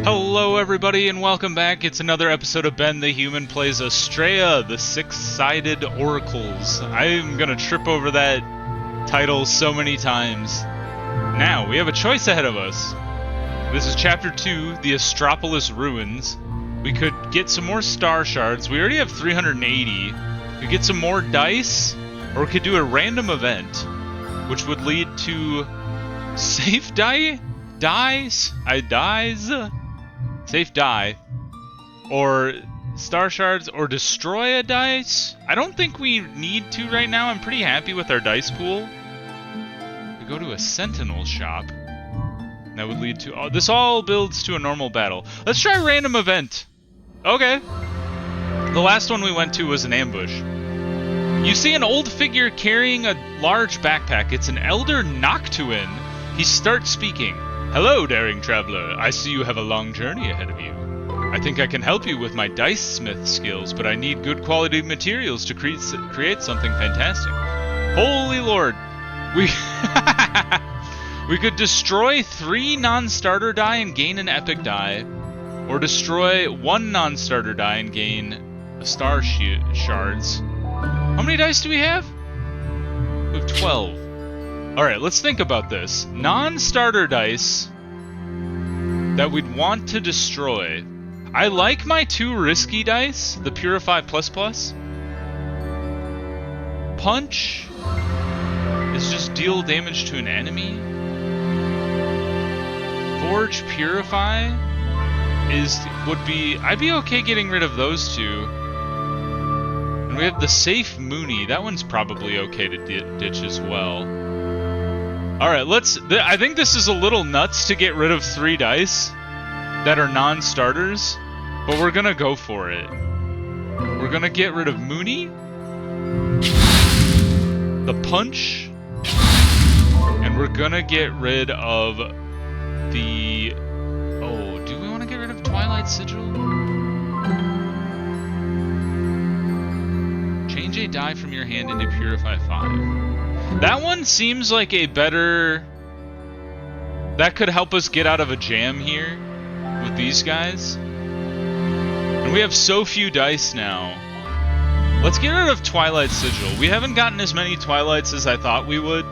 Hello everybody and welcome back. It's another episode of Ben the Human Plays Astrea, the Six-Sided Oracles. I'm gonna trip over that title so many times. Now, we have a choice ahead of us. This is Chapter 2, the Astropolis Ruins. We could get some more star shards. We already have 380. We could get some more dice, or we could do a random event, which would lead to safe safe die, or star shards, or destroy a dice. I don't think we need to right now. I'm pretty happy with our dice pool. We go to a sentinel shop. That would lead to... Oh, this all builds to a normal battle. Let's try a random event. Okay. The last one we went to was an ambush. You see an old figure carrying a large backpack. It's an elder Noctuan. He starts speaking. Hello, daring traveler. I see you have a long journey ahead of you. I think I can help you with my dice smith skills, but I need good quality materials to create something fantastic. Holy Lord. We could destroy 3 non-starter die and gain an epic die, or destroy 1 non-starter die and gain star shards. How many dice do we have? We have 12. Alright, let's think about this. Non-starter dice that we'd want to destroy. I like my 2 risky dice, the Purify++. Punch is just deal damage to an enemy. Forge Purify I'd be okay getting rid of those 2. And we have the Safe Mooney. That one's probably okay to ditch as well. Alright, I think this is a little nuts to get rid of 3 dice that are non-starters, but we're gonna go for it. We're gonna get rid of Mooney, the Punch, and we're gonna get rid of the... Oh, do we want to get rid of Twilight Sigil? Change a die from your hand into Purify 5. That one seems like a better... That could help us get out of a jam here with these guys. And we have so few dice now. Let's get rid of Twilight Sigil. We haven't gotten as many Twilights as I thought we would.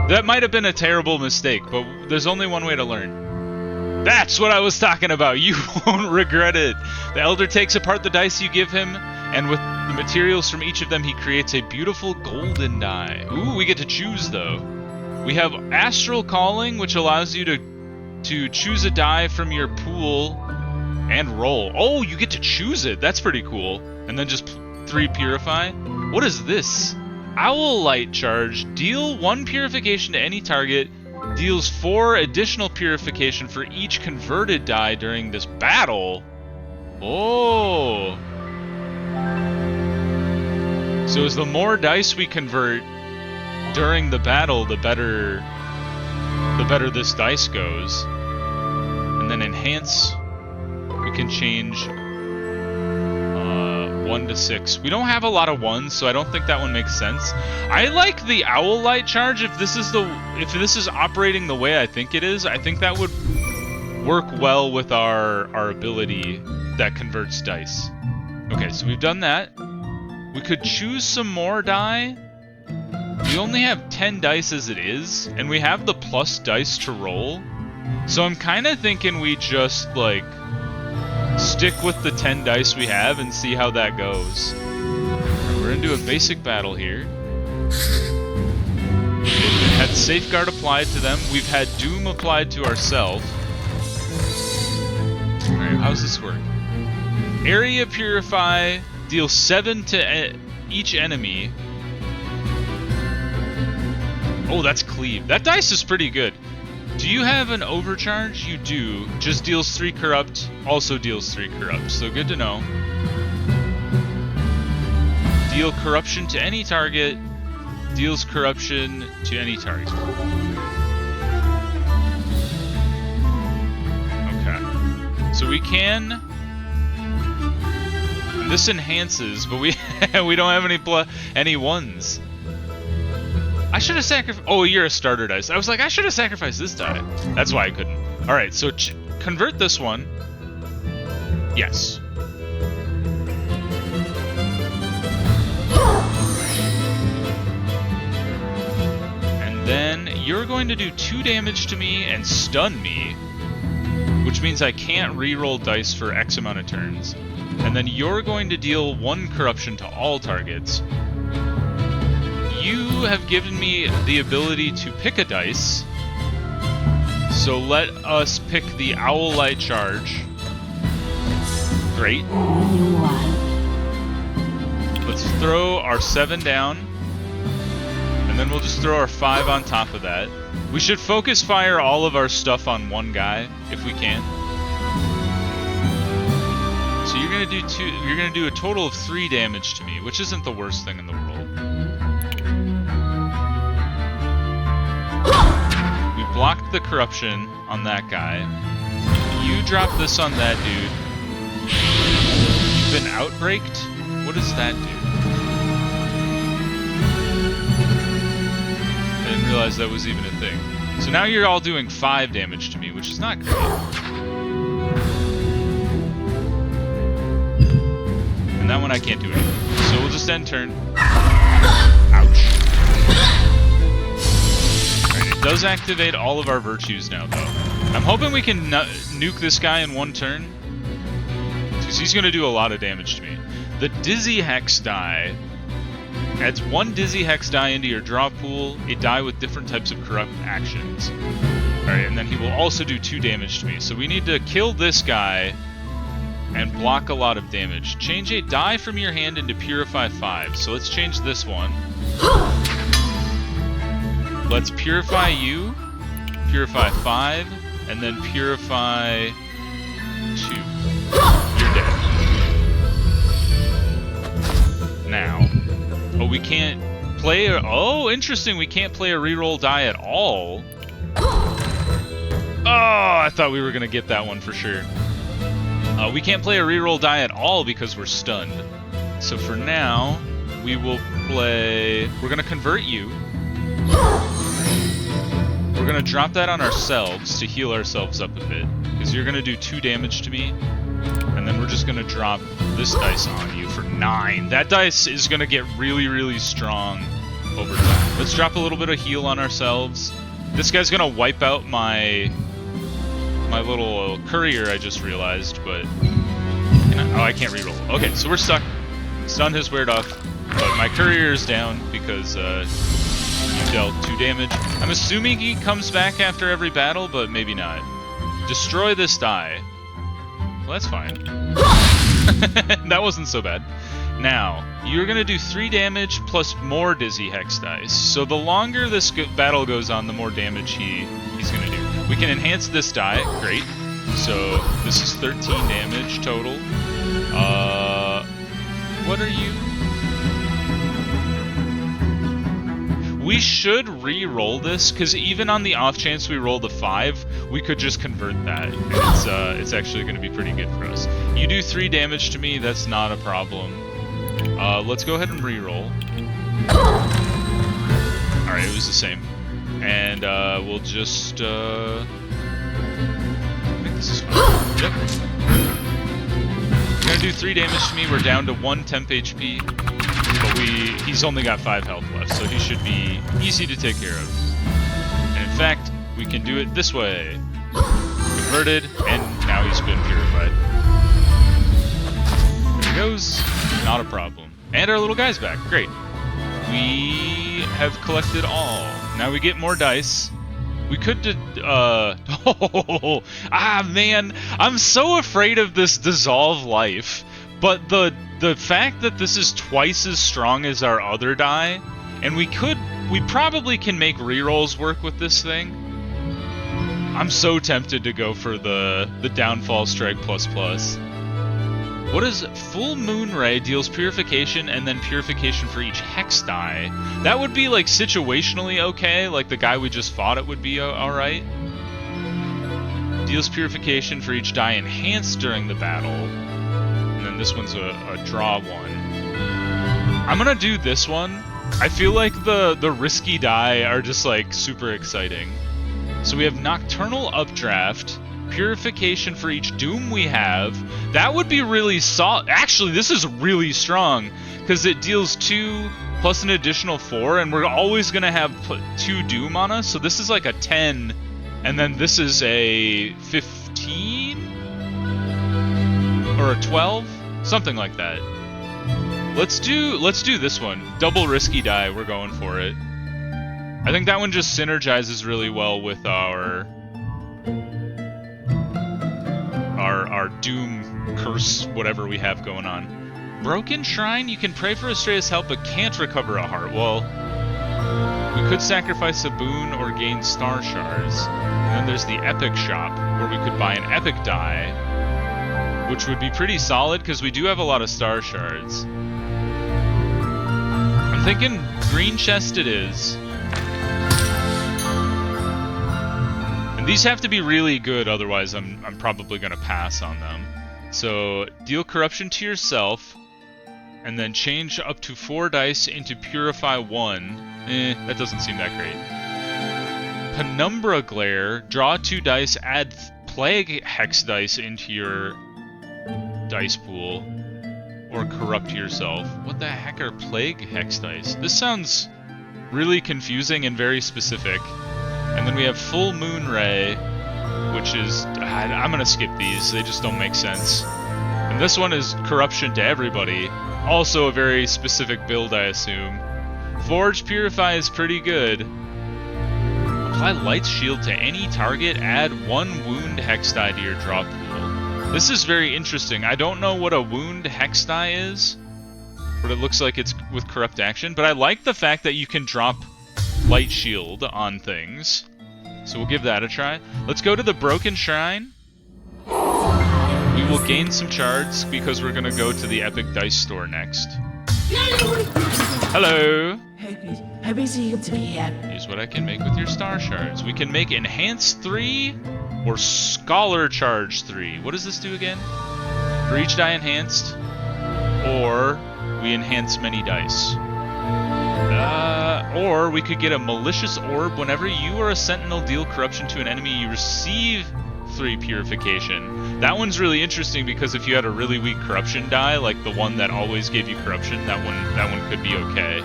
That might have been a terrible mistake, but there's only one way to learn. That's what I was talking about. You won't regret it. The Elder takes apart the dice you give him, and with the materials from each of them, he creates a beautiful golden die. Ooh, we get to choose, though. We have Astral Calling, which allows you to choose a die from your pool and roll. Oh, you get to choose it. That's pretty cool. And then just 3 Purify. What is this? Owl Light Charge. Deal 1 Purification to any target. Deals 4 additional Purification for each converted die during this battle. Oh. So as the more dice we convert during the battle, the better this dice goes. And then enhance, we can change 1 to 6. We don't have a lot of 1s, so I don't think that one makes sense. I like the Owl Light Charge. If this is operating the way I think it is, I think that would work well with our ability that converts dice. Okay, so we've done that. We could choose some more die. We only have 10 dice as it is, and we have the plus dice to roll. So I'm kind of thinking we just, like, stick with the 10 dice we have and see how that goes. We're into a basic battle here. We've had Safeguard applied to them. We've had Doom applied to ourselves. Alright, how's this work? Area Purify, deal 7 to each enemy. Oh, that's Cleave. That dice is pretty good. Do you have an overcharge? You do. Just deals 3 corrupt, also deals 3 corrupt, so good to know. Deal corruption to any target, deals corruption to any target. Okay. So we can... This enhances, but we we don't have any 1s. I should have sacrificed... Oh, you're a starter dice. I was like, I should have sacrificed this die. That's why I couldn't. Alright, so convert this one. Yes. And then you're going to do 2 damage to me and stun me, which means I can't re-roll dice for X amount of turns. And then you're going to deal 1 corruption to all targets. You have given me the ability to pick a dice, so let us pick the Owl Light Charge. Great. Let's throw our 7 down, and then we'll just throw our 5 on top of that. We should focus fire all of our stuff on one guy, if we can. So you're gonna do 2. You're gonna do a total of 3 damage to me, which isn't the worst thing in the world. We blocked the corruption on that guy. You drop this on that dude. You've been outbreaked? What does that do? I didn't realize that was even a thing. So now you're all doing 5 damage to me, which is not great. And that one I can't do anything. So we'll just end turn. Ouch. Alright, it does activate all of our virtues now, though. I'm hoping we can nuke this guy in 1 turn, because he's going to do a lot of damage to me. The Dizzy Hex die adds 1 Dizzy Hex die into your draw pool, a die with different types of corrupt actions. Alright, and then he will also do 2 damage to me. So we need to kill this guy and block a lot of damage. Change a die from your hand into Purify 5. So let's change this one. Let's Purify you, Purify 5, and then Purify 2. You're dead. Now, oh, we can't play a... Oh, interesting, we can't play a reroll die at all. Oh, I thought we were going to get that one for sure. We can't play a reroll die at all because we're stunned. So for now, we will play... We're going to convert you. We're going to drop that on ourselves to heal ourselves up a bit, because you're going to do 2 damage to me. And then we're just going to drop this dice on you for 9. That dice is going to get really, really strong over time. Let's drop a little bit of heal on ourselves. This guy's going to wipe out my little courier, I just realized, but... I can't reroll. Okay, so we're stuck. Stun has weared off, but my courier is down because you dealt 2 damage. I'm assuming he comes back after every battle, but maybe not. Destroy this die. Well, that's fine. That wasn't so bad. Now, you're going to do 3 damage plus more Dizzy Hex dice. So the longer this battle goes on, the more damage he's going to do. We can enhance this die. Great. So this is 13 damage total. What are you? We should re-roll this, because even on the off chance we roll the 5, we could just convert that. And it's actually going to be pretty good for us. You do 3 damage to me, that's not a problem. Let's go ahead and re-roll. Alright, it was the same. And we'll just... I think this is fine. Yep. You're going to do 3 damage to me, we're down to 1 temp HP. But he's only got 5 health left, so he should be easy to take care of. And in fact, we can do it this way. Converted, and now he's been purified. There he goes. Not a problem. And our little guy's back. Great. We have collected all. Now we get more dice. We could man, I'm so afraid of this dissolve life. But the fact that this is twice as strong as our other die, and we probably can make rerolls work with this thing. I'm so tempted to go for the Downfall Strike ++. What is Full Moon Ray deals Purification and then Purification for each Hex die. That would be like situationally okay, like the guy we just fought it would be alright. Deals Purification for each die enhanced during the battle. And then this one's a draw one. I'm gonna do this one. I feel like the risky die are just like super exciting. So we have Nocturnal Updraft, Purification for each doom we have. That would be really solid. Actually, this is really strong because it deals 2 plus an additional 4, and we're always going to have 2 doom on us. So this is like a 10, and then this is a 15 or a 12, something like that. Let's do this one. Double risky die. We're going for it. I think that one just synergizes really well with our doom curse, whatever we have going on. Broken Shrine, you can pray for Astrea's help but can't recover a heart. Well, we could sacrifice a boon or gain star shards. And then there's the epic shop, where we could buy an epic die, which would be pretty solid because we do have a lot of star shards. I'm thinking green chest it is. And these have to be really good, otherwise I'm probably going to pass on them. So, deal corruption to yourself, and then change up to 4 dice into Purify 1. That doesn't seem that great. Penumbra Glare, draw 2 dice, add Plague Hex dice into your dice pool, or corrupt yourself. What the heck are Plague Hex dice? This sounds really confusing and very specific. And then we have Full Moon Ray, which is... I'm gonna skip these, they just don't make sense. And this one is corruption to everybody. Also a very specific build, I assume. Forge Purify is pretty good. Apply Light Shield to any target, add 1 wound hex die to your draw pool. This is very interesting. I don't know what a wound hex die is, but it looks like it's with corrupt action. But I like the fact that you can drop Light Shield on things. So we'll give that a try. Let's go to the Broken Shrine. We will gain some shards because we're gonna go to the Epic Dice Store next. Hello! Here's what I can make with your star shards. We can make Enhance 3 or Scholar Charge 3. What does this do again? For each die enhanced, or we enhance many dice. Or we could get a Malicious Orb. Whenever you or a Sentinel deal corruption to an enemy, you receive 3 Purification. That one's really interesting because if you had a really weak corruption die, like the one that always gave you corruption, that one could be okay.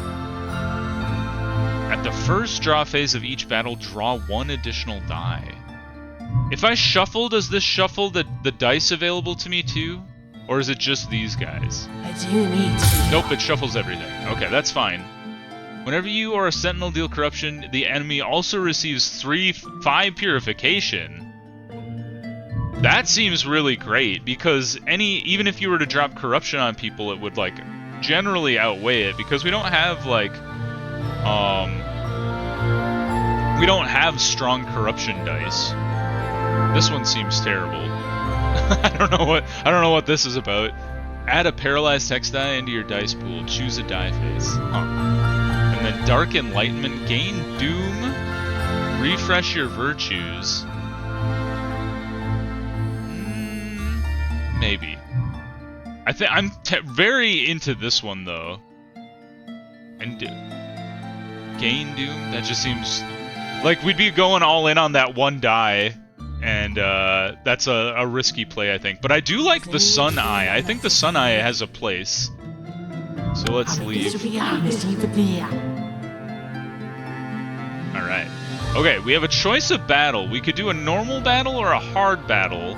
At the first draw phase of each battle, draw 1 additional die. If I shuffle, does this shuffle the dice available to me too? Or is it just these guys? Nope, it shuffles everything. Okay, that's fine. Whenever you or a Sentinel deal corruption, the enemy also receives 5 Purification. That seems really great, because even if you were to drop corruption on people, it would, like, generally outweigh it, because we don't have, like, we don't have strong corruption dice. This one seems terrible. I don't know what this is about. Add a paralyzed hex die into your dice pool. Choose a die face. And then Dark Enlightenment, gain Doom, refresh your virtues. Maybe. I think I'm very into this one though. And gain Doom, that just seems like we'd be going all in on that one die, and that's a risky play, I think. But I do like the Sun Eye. I think the Sun Eye has a place. So let's leave. Alright. Okay, we have a choice of battle. We could do a normal battle or a hard battle,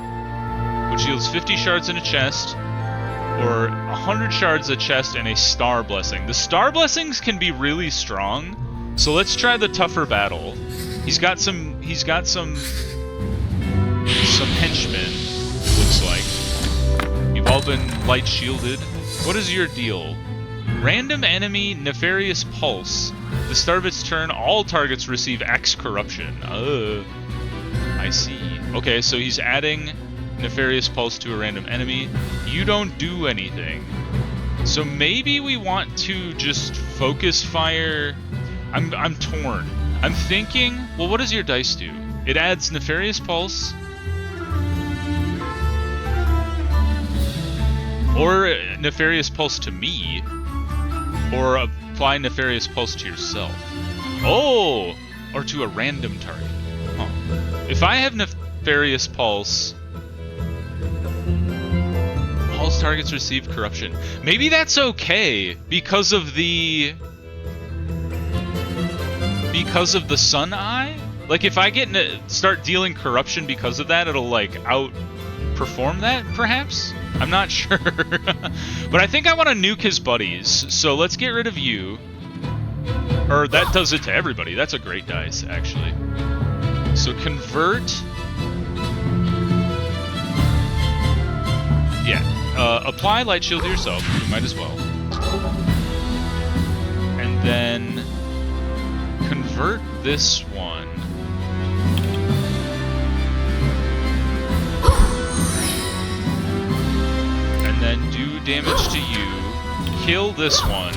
which yields 50 shards in a chest, or 100 shards a chest and a Star Blessing. The Star Blessings can be really strong, so let's try the tougher battle. He's got some henchmen, looks like. You've all been light shielded. What is your deal? Random enemy Nefarious Pulse. The start of its turn, all targets receive X corruption. I see. Okay, so he's adding Nefarious Pulse to a random enemy. You don't do anything. So maybe we want to just focus fire. I'm torn. I'm thinking, well, what does your dice do? It adds Nefarious Pulse. Or Nefarious Pulse to me. Or apply Nefarious Pulse to yourself. Oh! Or to a random target. Huh. If I have nefarious pulse. Pulse targets receive corruption. Maybe that's okay because of the sun eye. Like if I start dealing corruption because of that, it'll like outperform that, perhaps? I'm not sure. But I think I want to nuke his buddies, so let's get rid of you. Or that does it to everybody. That's a great dice, actually. So convert. Yeah. Apply light shield to yourself. You might as well. And then convert this one. And then do damage to you. Kill this one.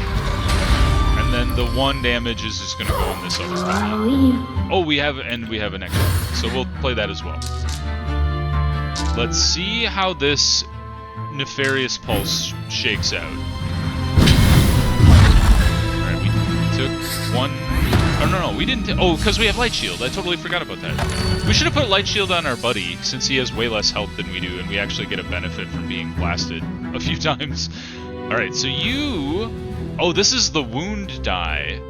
And then the 1 damage is just gonna go on this other one. Oh, we have an extra. So we'll play that as well. Let's see how this nefarious pulse shakes out. Alright, we took 1. Oh no, we didn't. Oh, because we have light shield. I totally forgot about that. We should have put light shield on our buddy since he has way less health than we do, and we actually get a benefit from being blasted a few times. Alright, so you. Oh, this is the wound die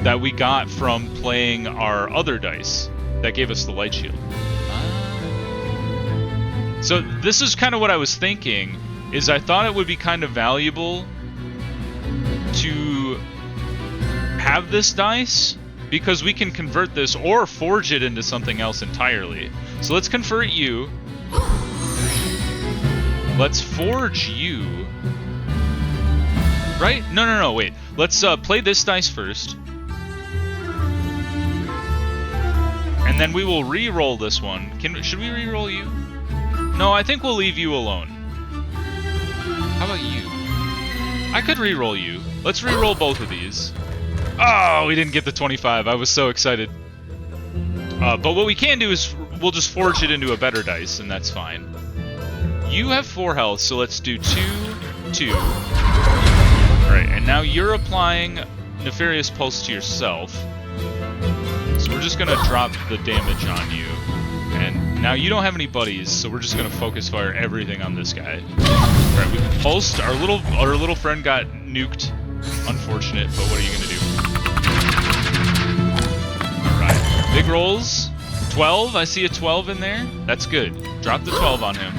that we got from playing our other dice that gave us the light shield. So this is kind of what I was thinking, is I thought it would be kind of valuable to have this dice because we can convert this or forge it into something else entirely. So let's convert you. Let's forge you. Right? No, wait. Let's play this dice first. And then we will re-roll this one. Should we re-roll you? No, I think we'll leave you alone. How about you? I could re-roll you. Let's re-roll both of these. Oh, we didn't get the 25. I was so excited. But what we can do is we'll just forge it into a better dice, and that's fine. You have 4 health, so let's do 2, 2. Alright, and now you're applying Nefarious Pulse to yourself. So we're just gonna drop the damage on you. And now you don't have any buddies, so we're just gonna focus fire everything on this guy. Alright, we pulsed. Our little friend got nuked. Unfortunate, but what are you gonna do? Alright, big rolls. 12, I see a 12 in there. That's good. Drop the 12 on him.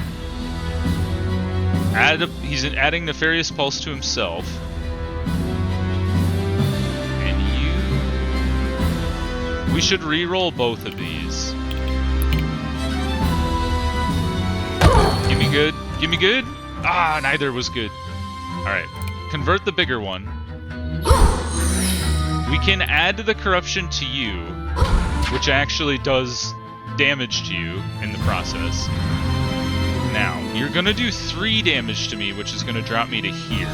He's adding Nefarious Pulse to himself. And we should re-roll both of these. Give me good. Give me good. Ah, neither was good. Alright. Convert the bigger one. We can add the corruption to you, which actually does damage to you in the process. Now, you're gonna do 3 damage to me, which is gonna drop me to here.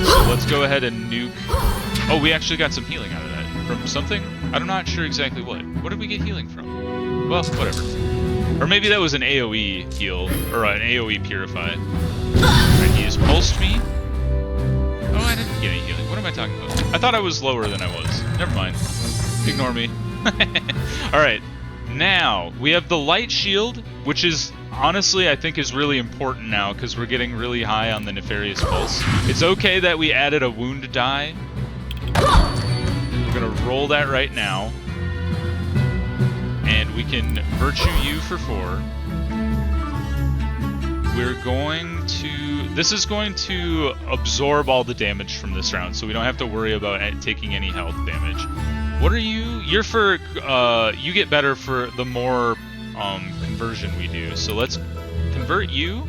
So let's go ahead and nuke. Oh, we actually got some healing out of that. From something? I'm not sure exactly what. What did we get healing from? Well, whatever. Or maybe that was an AoE heal, or an AoE purify. Right, he just pulsed me. Oh, I didn't get any healing. What am I talking about? I thought I was lower than I was. Never mind. Ignore me. Alright, now, we have the light shield, which is, honestly, I think is really important now, because we're getting really high on the Nefarious Pulse. It's okay that we added a wound die. We're gonna roll that right now. And we can virtue you for 4. We're going to... This is going to absorb all the damage from this round, so we don't have to worry about taking any health damage. What are you? You're for... you get better for the more conversion we do. So let's convert you.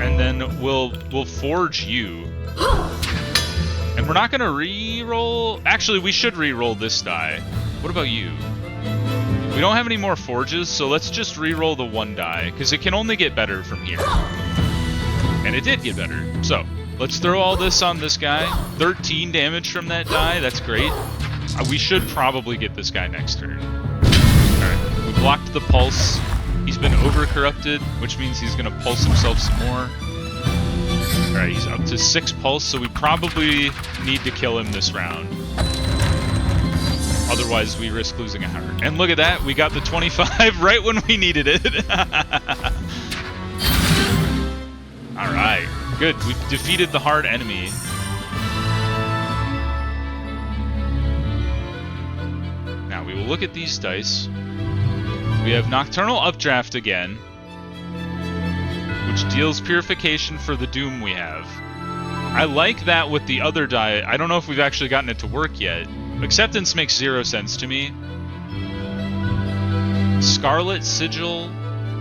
And then we'll forge you. And we're not going to re-roll... Actually, we should re-roll this die. What about you? We don't have any more forges, so let's just re-roll the 1 die, because it can only get better from here. And it did get better. So, let's throw all this on this guy. 13 damage from that die, that's great. We should probably get this guy next turn. Alright, we blocked the pulse. He's been over-corrupted, which means he's going to pulse himself some more. Alright, he's up to 6 pulse, so we probably need to kill him this round. Otherwise, we risk losing a heart. And look at that, we got the 25 right when we needed it. Alright, good. We defeated the hard enemy. Now, we will look at these dice. We have Nocturnal Updraft again, which deals Purification for the Doom we have. I like that with the other die. I don't know if we've actually gotten it to work yet. Acceptance makes 0 sense to me. Scarlet Sigil.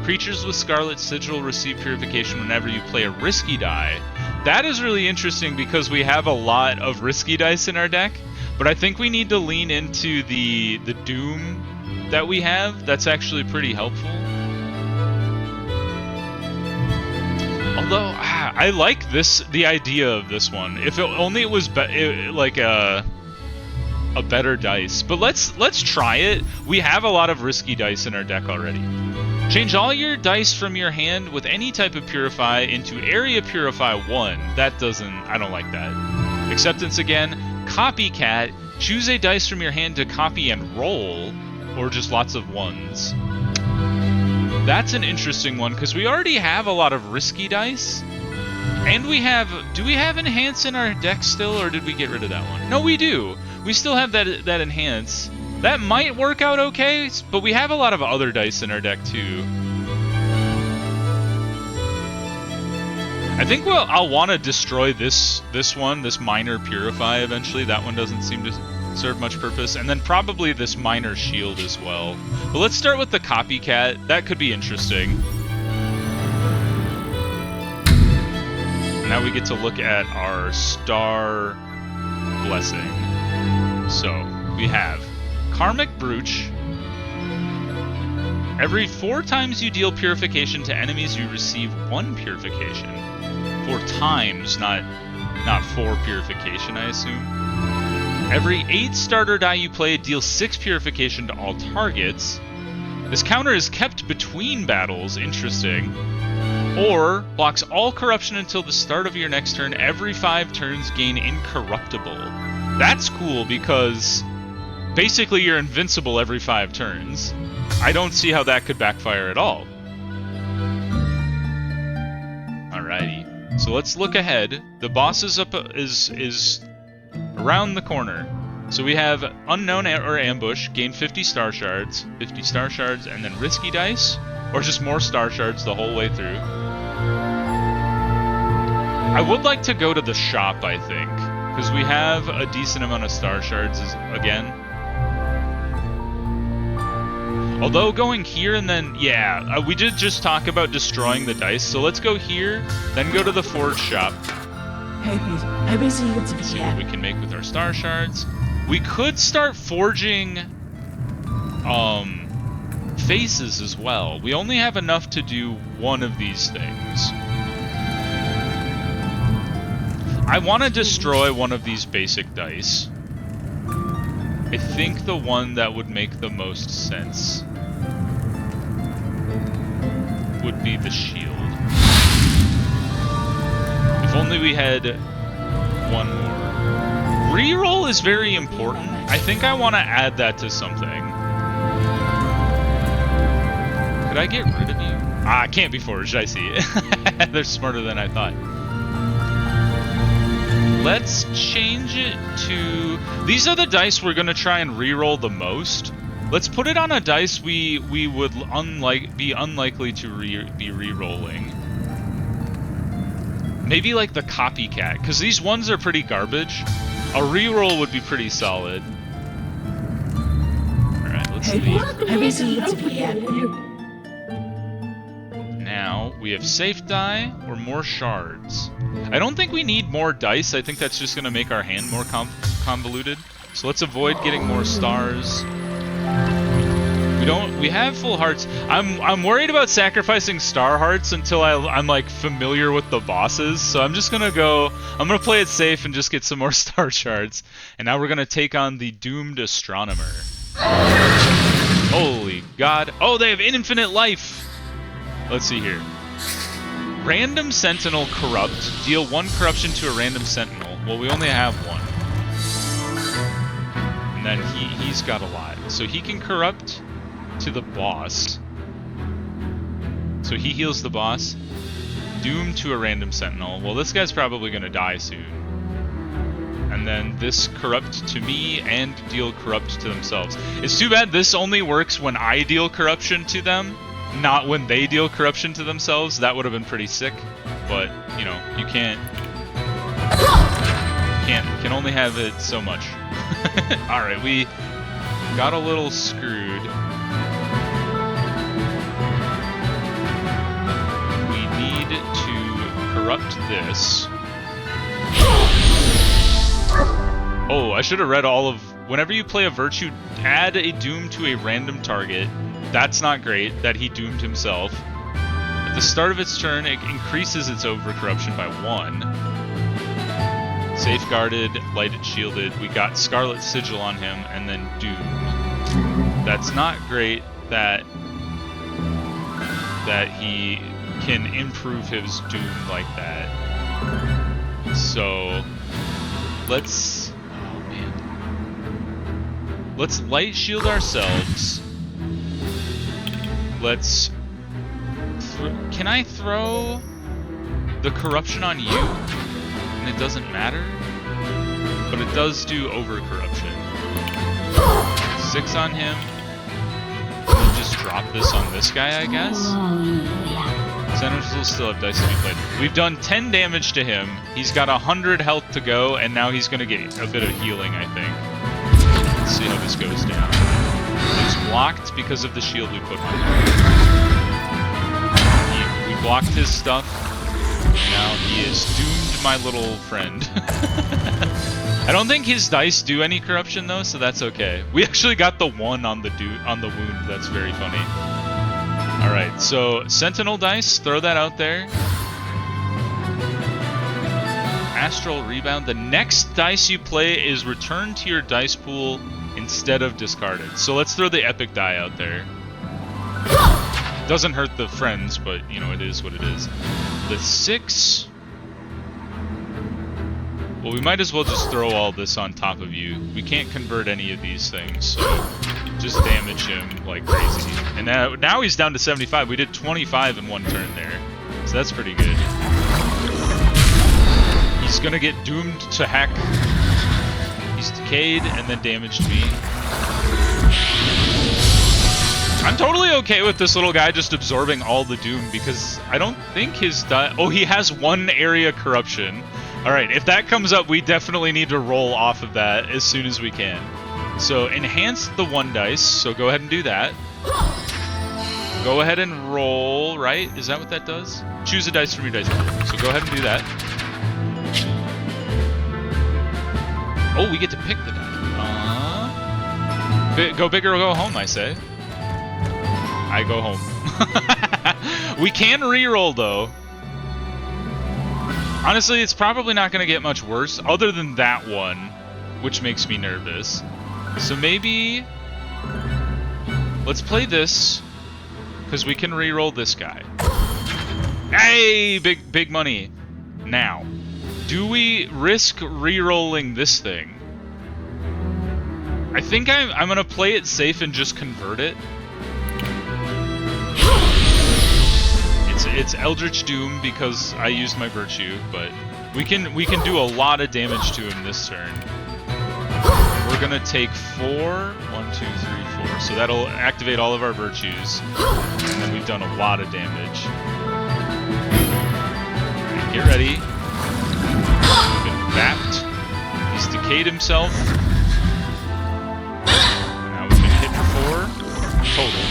Creatures with Scarlet Sigil receive Purification whenever you play a risky die. That is really interesting because we have a lot of risky dice in our deck, but I think we need to lean into the Doom that we have. That's actually pretty helpful. Although, I like the idea of this one. If it was like a better dice. But let's try it. We have a lot of risky dice in our deck already. Change all your dice from your hand with any type of Purify into Area Purify 1. I don't like that. Acceptance again. Copycat. Choose a dice from your hand to copy and roll, or just lots of ones. That's an interesting one, because we already have a lot of risky dice. And do we have Enhance in our deck still, or did we get rid of that one? No, we do. We still have that Enhance. That might work out okay, but we have a lot of other dice in our deck too. I think I'll want to destroy this minor Purify eventually. That one doesn't seem to serve much purpose. And then probably this minor shield as well. But let's start with the Copycat. That could be interesting. Now we get to look at our Star Blessing. So, we have Karmic Brooch. Every 4 times you deal Purification to enemies, you receive 1 Purification. 4 times, not 4 Purification, I assume. Every 8 starter die you play deals 6 Purification to all targets. This counter is kept between battles, interesting. Or, blocks all corruption until the start of your next turn. Every 5 turns gain Incorruptible. That's cool because basically you're invincible every 5 turns. I don't see how that could backfire at all. Alrighty. So let's look ahead. The boss is around the corner. So we have Unknown or Ambush, gain 50 Star Shards, and then Risky Dice, or just more Star Shards the whole way through. I would like to go to the shop, I think, because we have a decent amount of Star Shards again. Although going here and then, yeah, we did just talk about destroying the dice, so let's go here, then go to the Forge shop. Let's see what we can make with our Star Shards. We could start forging faces as well. We only have enough to do one of these things. I want to destroy one of these basic dice. I think the one that would make the most sense would be the shield. If only we had one more. Reroll is very important. I think I want to add that to something. Could I get rid of you? Ah, it can't be forged, I see. They're smarter than I thought. Let's change it to... These are the dice we're going to try and reroll the most. Let's put it on a dice we would be unlikely to be rerolling. Maybe like the Copycat, because these ones are pretty garbage. A reroll would be pretty solid. Alright, let's leave. Now, we have safe die or more shards. I don't think we need more dice. I think that's just going to make our hand more convoluted. So let's avoid getting more stars. We have full hearts. I'm worried about sacrificing star hearts until I'm like familiar with the bosses. So I'm just gonna I'm gonna play it safe and just get some more star shards. And now we're gonna take on the doomed astronomer. Holy God! Oh, they have infinite life. Let's see here. Random Sentinel Corrupt. Deal 1 corruption to a random sentinel. Well, we only have 1. And then he's got a lot. So he can corrupt to the boss. So he heals the boss. Doom to a random sentinel. Well, this guy's probably going to die soon. And then this corrupt to me and deal corrupt to themselves. It's too bad this only works when I deal corruption to them, not when they deal corruption to themselves. That would have been pretty sick. But, you know, you can only have it so much. Alright, we got a little screwed. We need to corrupt this. Oh, I should have read all of... Whenever you play a virtue, add a doom to a random target. That's not great, that he doomed himself. At the start of its turn, it increases its overcorruption by 1. Safeguarded, lighted, shielded. We got Scarlet Sigil on him, and then Doom. That's not great that he can improve his Doom like that. So let's... Oh man. Let's light shield ourselves. Let's... Can I throw the corruption on you? And it doesn't matter? But it does do over-corruption. 6 on him. And then just drop this on this guy, I guess? Sentinels will still have dice to be played. We've done 10 damage to him. He's got 100 health to go, and now he's going to get a bit of healing, I think. Let's see how this goes down. He's blocked because of the shield we put on him. We blocked his stuff. Now he is doomed, my little friend. I don't think his dice do any corruption though, so that's okay. We actually got the 1 on the wound. That's very funny. All right, so Sentinel dice, throw that out there. Astral Rebound. The next dice you play is returned to your dice pool instead of discarded. So let's throw the epic die out there. Doesn't hurt the friends, but you know, it is what it is. The 6... Well, we might as well just throw all this on top of you. We can't convert any of these things, so just damage him like crazy. And now he's down to 75. We did 25 in one turn there, so that's pretty good. He's gonna get doomed to heck. He's decayed and then damaged me. I'm totally okay with this little guy just absorbing all the doom because I don't think his oh, he has 1 area corruption. Alright, if that comes up, we definitely need to roll off of that as soon as we can. So, enhance the 1 dice, so go ahead and do that. Go ahead and roll, right? Is that what that does? Choose a dice from your dice pool. So go ahead and do that. Oh, we get to pick the die. Go big or go home, I say. I go home. We can reroll, though. Honestly, it's probably not going to get much worse, other than that one, which makes me nervous. So maybe... Let's play this, because we can reroll this guy. Hey! Big money. Now, do we risk rerolling this thing? I think I'm going to play it safe and just convert it. It's Eldritch Doom because I used my virtue, but we can do a lot of damage to him this turn. We're gonna take 4. 1, 2, 3, 4. So that'll activate all of our virtues, and then we've done a lot of damage. Alright, get ready. We've been bapped. He's decayed himself. Now we've been hit for 4 total.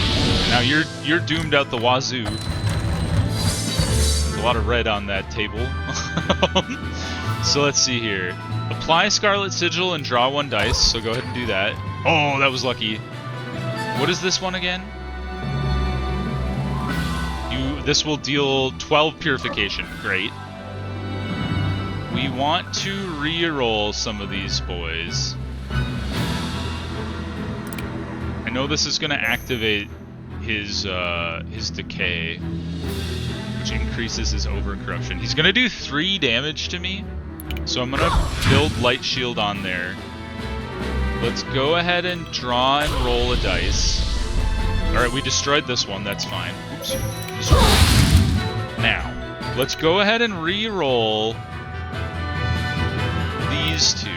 Now you're doomed out the wazoo. A lot of red on that table. So let's see here. Apply Scarlet Sigil and draw 1 dice, so go ahead and do that. Oh, that was lucky. What is this one again? This will deal 12 Purification. Great. We want to reroll some of these boys. I know this is going to activate his decay, which increases his overcorruption. He's gonna do 3 damage to me, so I'm gonna build Light Shield on there. Let's go ahead and draw and roll a dice. Alright, we destroyed this one, that's fine. Oops. Destroyed. Now, let's go ahead and re-roll these two.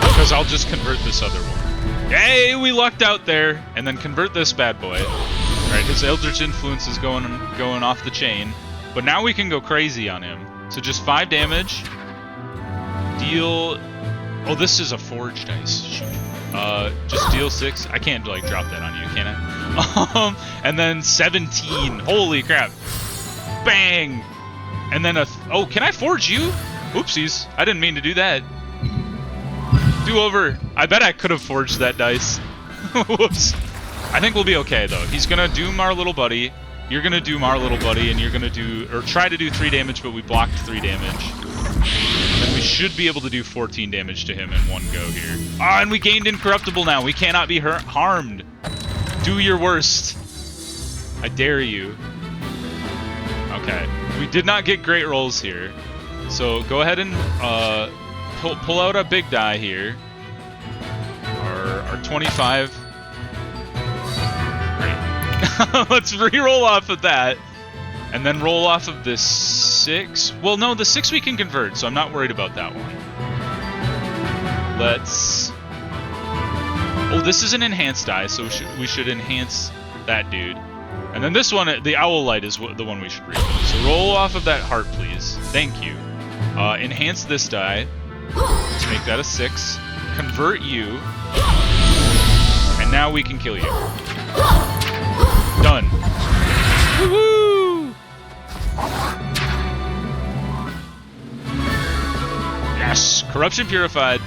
Because I'll just convert this other one. Yay, we lucked out there! And then convert this bad boy. Alright, his Eldritch Influence is going off the chain. But now we can go crazy on him. So just 5 damage. Deal... Oh, this is a forge dice. Shoot. Just deal 6. I can't, like, drop that on you, can I? And then 17. Holy crap. Bang! And then oh, can I forge you? Oopsies. I didn't mean to do that. Do over. I bet I could have forged that dice. Whoops. I think we'll be okay, though. He's gonna doom our little buddy. You're gonna doom our little buddy, and you're gonna do... Or try to do 3 damage, but we blocked 3 damage. And we should be able to do 14 damage to him in one go here. Ah, and we gained Incorruptible now. We cannot be harmed. Do your worst. I dare you. Okay. We did not get great rolls here. So go ahead and pull out a big die here. Our 25. Great. Let's re-roll off of that. And then roll off of this 6. Well, no, the 6 we can convert, so I'm not worried about that one. Let's... Oh, this is an enhanced die, so we should enhance that dude. And then this one, the Owl Light, is the one we should read. So roll off of that heart, please. Thank you. Enhance this die. Let's make that a 6. Convert you. And now we can kill you. Done. Woohoo! Yes! Corruption purified.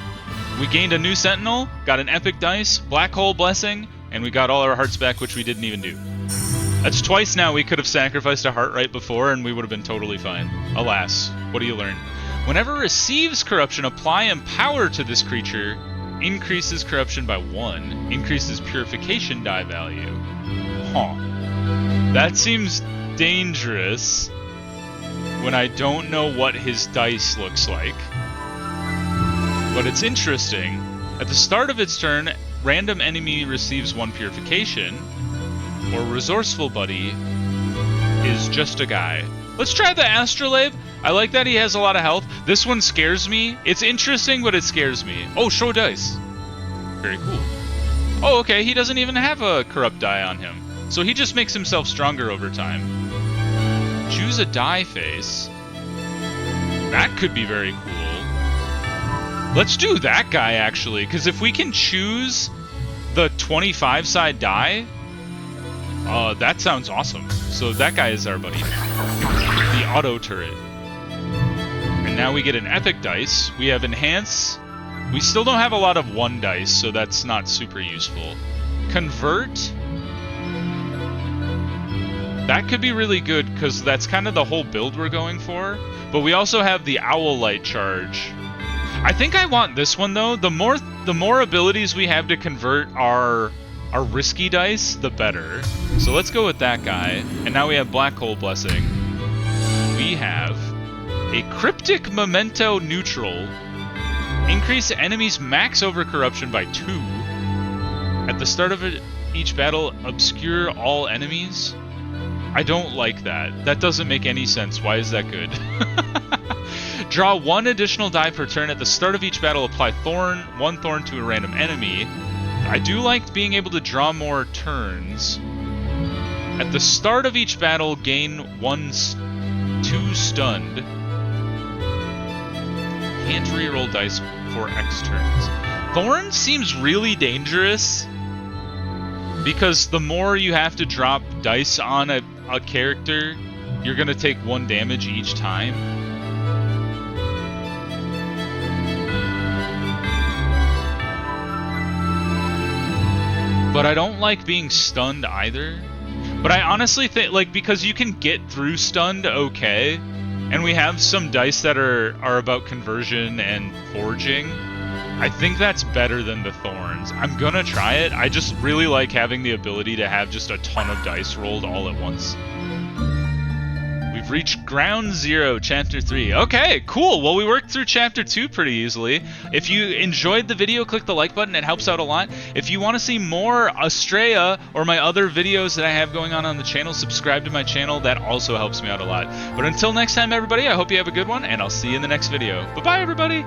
We gained a new Sentinel, got an epic dice, Black Hole Blessing, and we got all our hearts back, which we didn't even do. That's twice now. We could have sacrificed a heart right before, and we would have been totally fine. Alas, what do you learn? Whenever receives corruption, apply Empower to this creature. Increases corruption by 1. Increases purification die value. Huh. That seems dangerous when I don't know what his dice looks like. But it's interesting. At the start of its turn, random enemy receives 1 purification, or Resourceful Buddy is just a guy. Let's try the Astrolabe. I like that he has a lot of health. This one scares me. It's interesting, but it scares me. Oh, show dice. Very cool. Oh, okay, he doesn't even have a corrupt die on him. So he just makes himself stronger over time. Choose a die face. That could be very cool. Let's do that guy, actually, because if we can choose the 25 side die, that sounds awesome. So that guy is our buddy. The auto turret. And now we get an epic dice. We have enhance. We still don't have a lot of 1 dice, so that's not super useful. Convert. That could be really good, because that's kind of the whole build we're going for. But we also have the Owl Light charge. I think I want this one, though. The more abilities we have to convert our risky dice, the better. So let's go with that guy. And now we have Black Hole Blessing. We have a Cryptic Memento Neutral. Increase enemies' max over corruption by 2. At the start of each battle, obscure all enemies. I don't like that. That doesn't make any sense. Why is that good? Draw 1 additional die per turn. At the start of each battle, apply 1 thorn to a random enemy. I do like being able to draw more turns. At the start of each battle, gain 2 stunned. Can't reroll dice for X turns. Thorn seems really dangerous, because the more you have to drop dice on a character, you're going to take 1 damage each time. But I don't like being stunned either. But I honestly think, like, because you can get through stunned okay, and we have some dice that are about conversion and forging, I think that's better than the thorns. I'm gonna try it. I just really like having the ability to have just a ton of dice rolled all at once. We've reached ground zero, chapter 3. Okay, cool. Well, we worked through chapter 2 pretty easily. If you enjoyed the video, click the like button. It helps out a lot. If you want to see more Astrea or my other videos that I have going on the channel, subscribe to my channel. That also helps me out a lot. But until next time, everybody, I hope you have a good one, and I'll see you in the next video. Bye-bye, everybody.